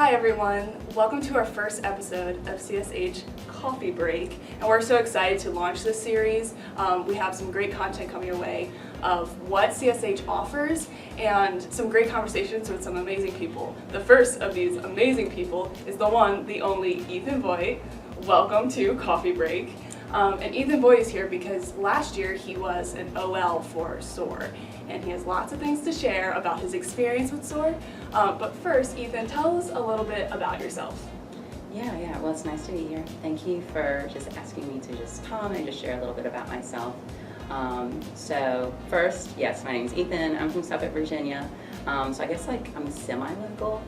Hi everyone, welcome to our first episode of CSH Coffee Break, and we're so excited to launch this series. We have some great content coming your way of what CSH offers and some great conversations with some amazing people. The first of these amazing people is the one, the only Ethan Voight. Welcome to Coffee Break. And Ethan Voight is here because last year he was an OL for SOAR, and he has lots of things to share about his experience with SOAR. But first, Ethan, tell us a little bit about yourself. Yeah, well, it's nice to be here. Thank you for just asking me to just come and just share a little bit about myself. So first, yes, my name's Ethan. I'm from Suffolk, Virginia. So I guess like I'm semi-local.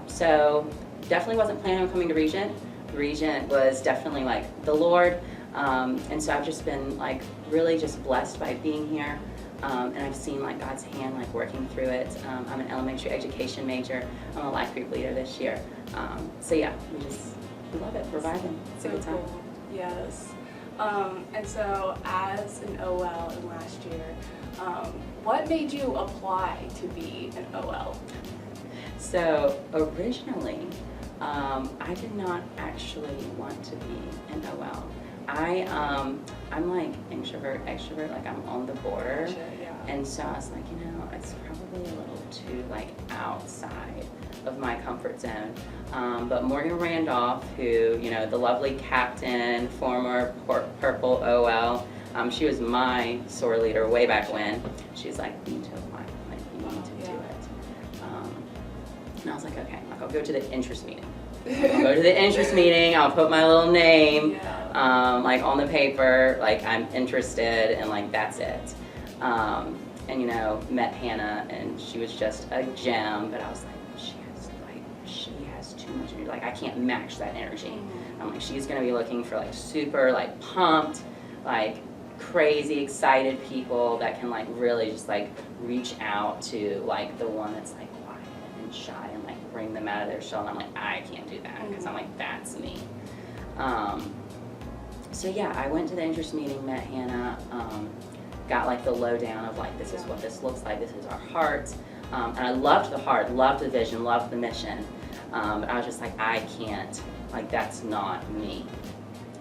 So definitely wasn't planning on coming to Regent. Regent was definitely like the Lord, and so I've just been like really just blessed by being here, and I've seen like God's hand like working through it. I'm an elementary education major. I'm a life group leader this year, so yeah, we love it. We're vibing. It's a good time. Cool. Yes. And so as an OL in last year, what made you apply to be an OL? So originally, I did not actually want to be an OL. I'm like introvert, extrovert, like I'm on the border. Gotcha, yeah. And so I was like, it's probably a little too like outside of my comfort zone. But Morgan Randolph, who, the lovely captain, former Purple OL, she was my SOAR leader way back when. She's like, you need to apply, like you need to do it. And I was like, okay, I'll go to the interest meeting. I'll go to the interest meeting, I'll put my little name, like on the paper, like I'm interested, and like that's it. And met Hannah, and she was just a gem, but I was like, she has too much energy, like I can't match that energy. I'm like, she's gonna be looking for like super like pumped, like crazy excited people that can like really just like reach out to like the one that's like quiet and shy and like bring them out of their shell. And I'm like, I can't do that because I'm like, that's me. So yeah, I went to the interest meeting, met Hannah, got like the lowdown of like, this is what this looks like, this is our heart. And I loved the heart, loved the vision, loved the mission. But I was just like, I can't, like that's not me.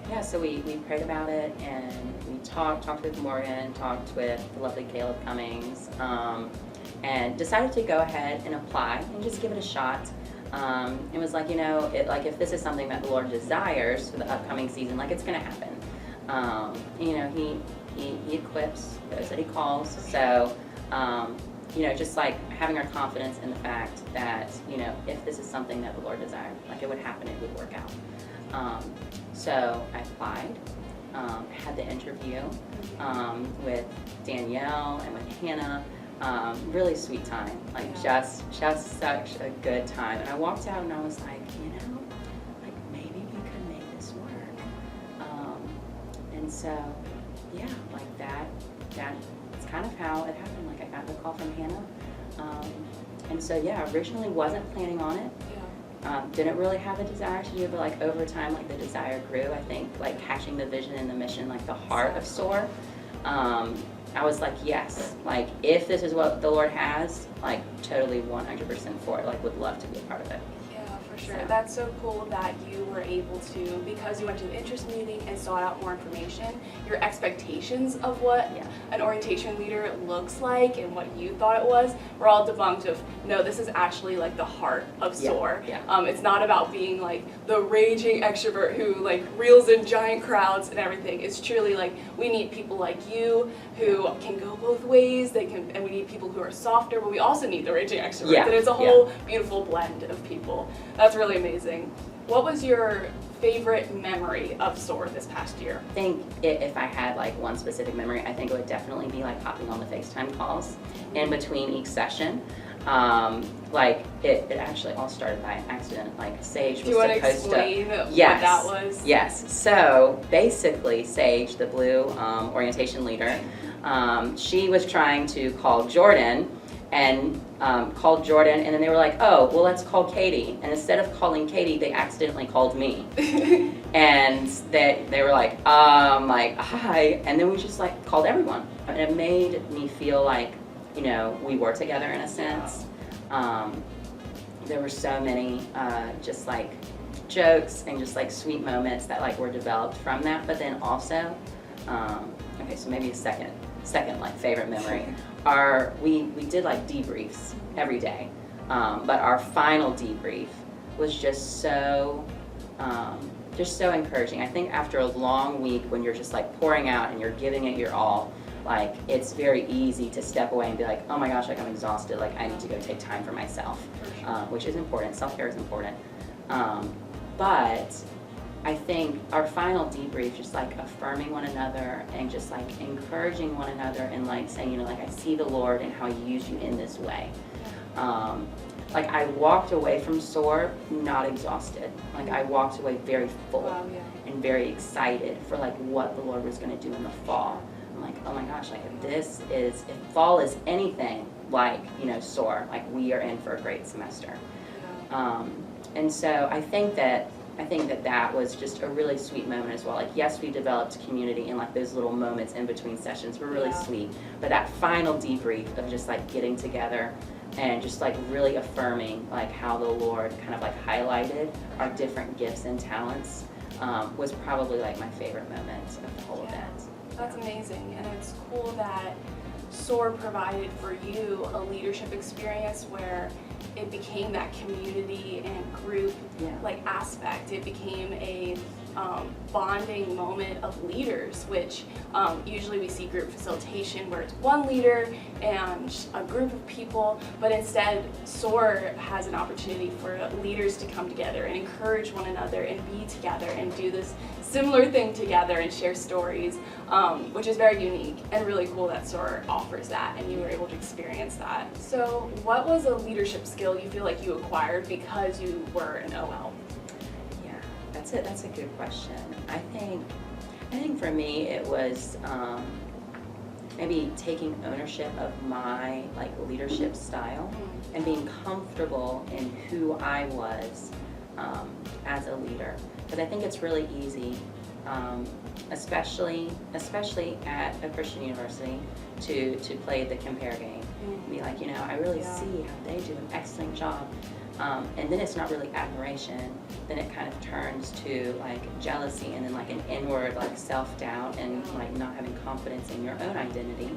Yeah, so we prayed about it, and we talked with Morgan, talked with the lovely Caleb Cummings, and decided to go ahead and apply and just give it a shot. It was like, if this is something that the Lord desires for the upcoming season, like it's gonna happen. He equips those that he calls. So, just like having our confidence in the fact that, if this is something that the Lord desired, like it would happen, it would work out. So I applied, had the interview with Danielle and with Hannah. Really sweet time, like just such a good time. And I walked out and I was like, like maybe we could make this work. And so, yeah, like that's kind of how it happened. Like I got the call from Hannah. And so, yeah, originally wasn't planning on it. Didn't really have a desire to do it, but like over time, like the desire grew. I think like catching the vision and the mission, like the heart of SOAR. I was like, yes, like if this is what the Lord has, like totally 100% for it, like would love to be a part of it. Yeah, for sure. So. That's so cool that you were able to, because you went to the interest meeting and sought out more information, your expectations of what an orientation leader looks like and what you thought it was were all debunked of, no, this is actually like the heart of SOAR. It's not about being like the raging extrovert who like reels in giant crowds and everything. It's truly like we need people like you who can go both ways. And we need people who are softer, but we also need the raging extrovert. And it's a whole beautiful blend of people. That's really amazing. What was your favorite memory of SOAR this past year? I think if I had like one specific memory, I think it would definitely be like hopping on the FaceTime calls in between each session. Like it actually all started by accident. Like Sage was supposed to. Do you want to explain what that was? Yes. So basically, Sage, the blue orientation leader, she was trying to call Jordan, and called Jordan, and then they were like, oh, well, let's call Katie. And instead of calling Katie, they accidentally called me. And they were like, hi. And then we just like called everyone. And it made me feel like, we were together in a sense. there were so many just like jokes and just like sweet moments that like were developed from that. But then also, okay, so maybe a second like favorite memory. We did like debriefs every day, but our final debrief was just so encouraging. I think after a long week when you're just like pouring out and you're giving it your all, like it's very easy to step away and be like, oh my gosh, like I'm exhausted, like I need to go take time for myself, which is important. Self-care is important. But I think our final debrief, just like affirming one another and just like encouraging one another and like saying, you know, like I see the Lord and how He used you in this way. Like I walked away from SOAR not exhausted. Like I walked away very full and very excited for like what the Lord was going to do in the fall. I'm like, oh my gosh, like if fall is anything like, you know, SOAR, like we are in for a great semester. And so I think that was just a really sweet moment as well. Like, yes, we developed community and like those little moments in between sessions were really sweet. But that final debrief of just like getting together and just like really affirming like how the Lord kind of like highlighted our different gifts and talents was probably like my favorite moment of the whole event. That's amazing, and it's cool that SOAR provided for you a leadership experience where it became that community and group like aspect. It became a bonding moment of leaders, which usually we see group facilitation where it's one leader and a group of people, but instead SOAR has an opportunity for leaders to come together and encourage one another and be together and do this similar thing together and share stories, which is very unique and really cool that SOAR offers that and you were able to experience that. So what was a leadership skill you feel like you acquired because you were an OL? That's a good question. I think for me it was maybe taking ownership of my like leadership style and being comfortable in who I was as a leader. Because I think it's really easy, especially at a Christian university, to play the compare game. Be like, you know, I really see how they do an excellent job. And then it's not really admiration. Then it kind of turns to like jealousy and then like an inward like self-doubt and like not having confidence in your own identity.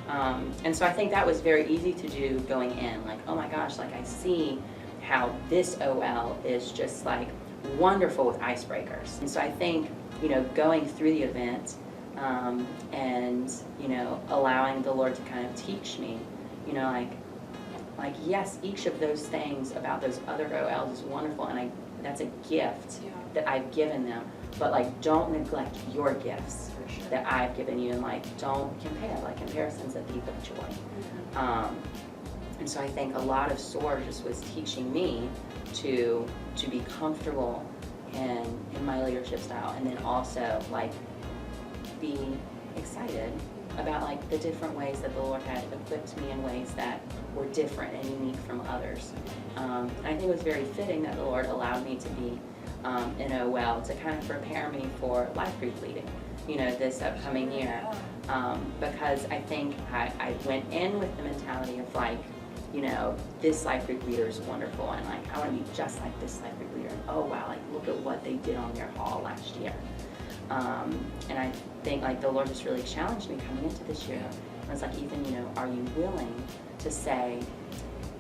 And so I think that was very easy to do going in. Like, oh my gosh, like I see how this OL is just like wonderful with icebreakers. And so I think, you know, going through the event and, you know, allowing the Lord to kind of teach me, you know, like yes, each of those things about those other OLs is wonderful, and that's a gift that I've given them. But like, don't neglect your gifts that I've given you, and like, don't compare. Like, comparison's a thief of joy. And so I think a lot of SOAR just was teaching me to be comfortable in my leadership style, and then also like be excited about like the different ways that the Lord had equipped me in ways that were different and unique from others. And I think it was very fitting that the Lord allowed me to be in OL to kind of prepare me for life group leading, you know, this upcoming year. Because I think I went in with the mentality of like, you know, this life group leader is wonderful, and like I want to be just like this life group leader. And oh wow, like look at what they did on their hall last year. And I think like the Lord just really challenged me coming into this year. And it's like, Ethan, you know, are you willing to say,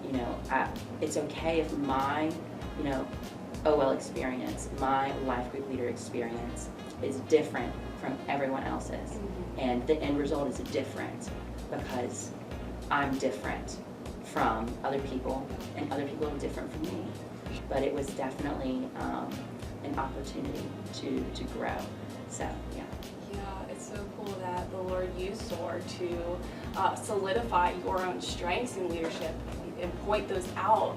you know, it's okay if my, you know, OL experience, my life group leader experience is different from everyone else's. And the end result is different because I'm different from other people and other people are different from me. But it was definitely an opportunity to grow. So, yeah. Yeah, it's so cool that the Lord used SOAR to solidify your own strengths in leadership and point those out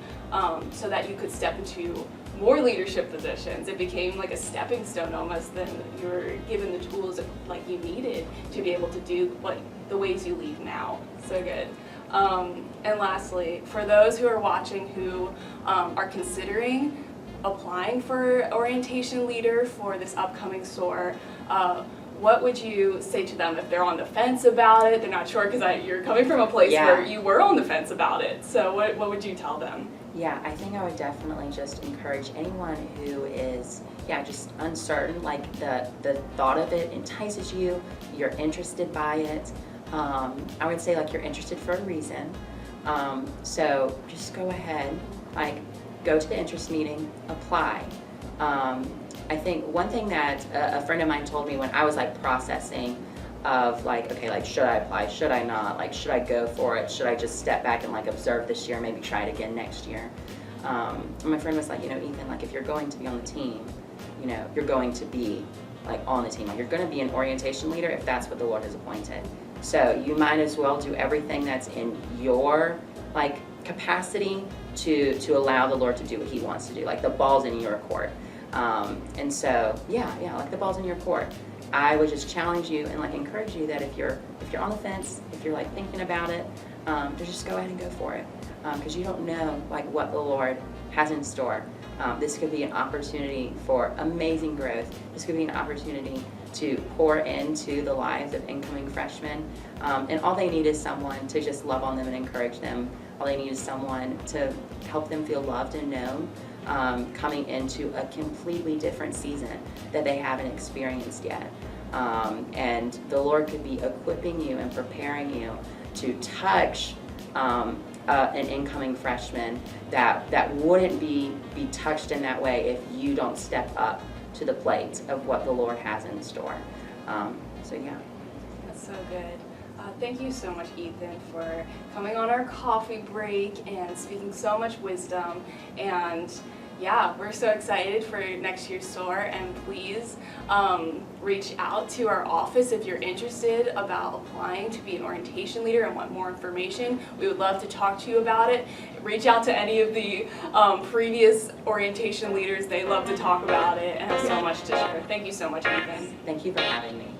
so that you could step into more leadership positions. It became like a stepping stone almost. Then you were given the tools that like you needed to be able to do what the ways you lead now. So good. And lastly, for those who are watching who are considering applying for orientation leader for this upcoming SOAR, what would you say to them if they're on the fence about it? They're not sure because you're coming from a place where you were on the fence about it. So what would you tell them? Yeah, I think I would definitely just encourage anyone who is, just uncertain, like the thought of it entices you, you're interested by it. I would say like you're interested for a reason. So just go ahead, like go to the interest meeting, apply. I think one thing that a friend of mine told me when I was like processing of like, okay, like should I apply, should I not, like should I go for it, should I just step back and like observe this year, maybe try it again next year. My friend was like, Ethan, like if you're going to be on the team, you're going to be like on the team, like you're going to be an orientation leader if that's what the Lord has appointed. So you might as well do everything that's in your like capacity to allow the Lord to do what He wants to do, like the ball's in your court. And so like the ball's in your court. I would just challenge you and like encourage you that if you're on the fence, if you're like thinking about it, to just go ahead and go for it, because you don't know like what the Lord has in store. This could be an opportunity for amazing growth. This could be an opportunity to pour into the lives of incoming freshmen, and all they need is someone to just love on them and encourage them. All they need is someone to help them feel loved and known, coming into a completely different season that they haven't experienced yet. And the Lord could be equipping you and preparing you to touch an incoming freshman that wouldn't be touched in that way if you don't step up to the plate of what the Lord has in store. That's so good. Thank you so much, Ethan, for coming on our coffee break and speaking so much wisdom. And we're so excited for next year's SOAR, and please reach out to our office if you're interested about applying to be an orientation leader and want more information. We would love to talk to you about it. Reach out to any of the previous orientation leaders. They love to talk about it and have so much to share. Thank you so much, Ethan. Thank you for having me.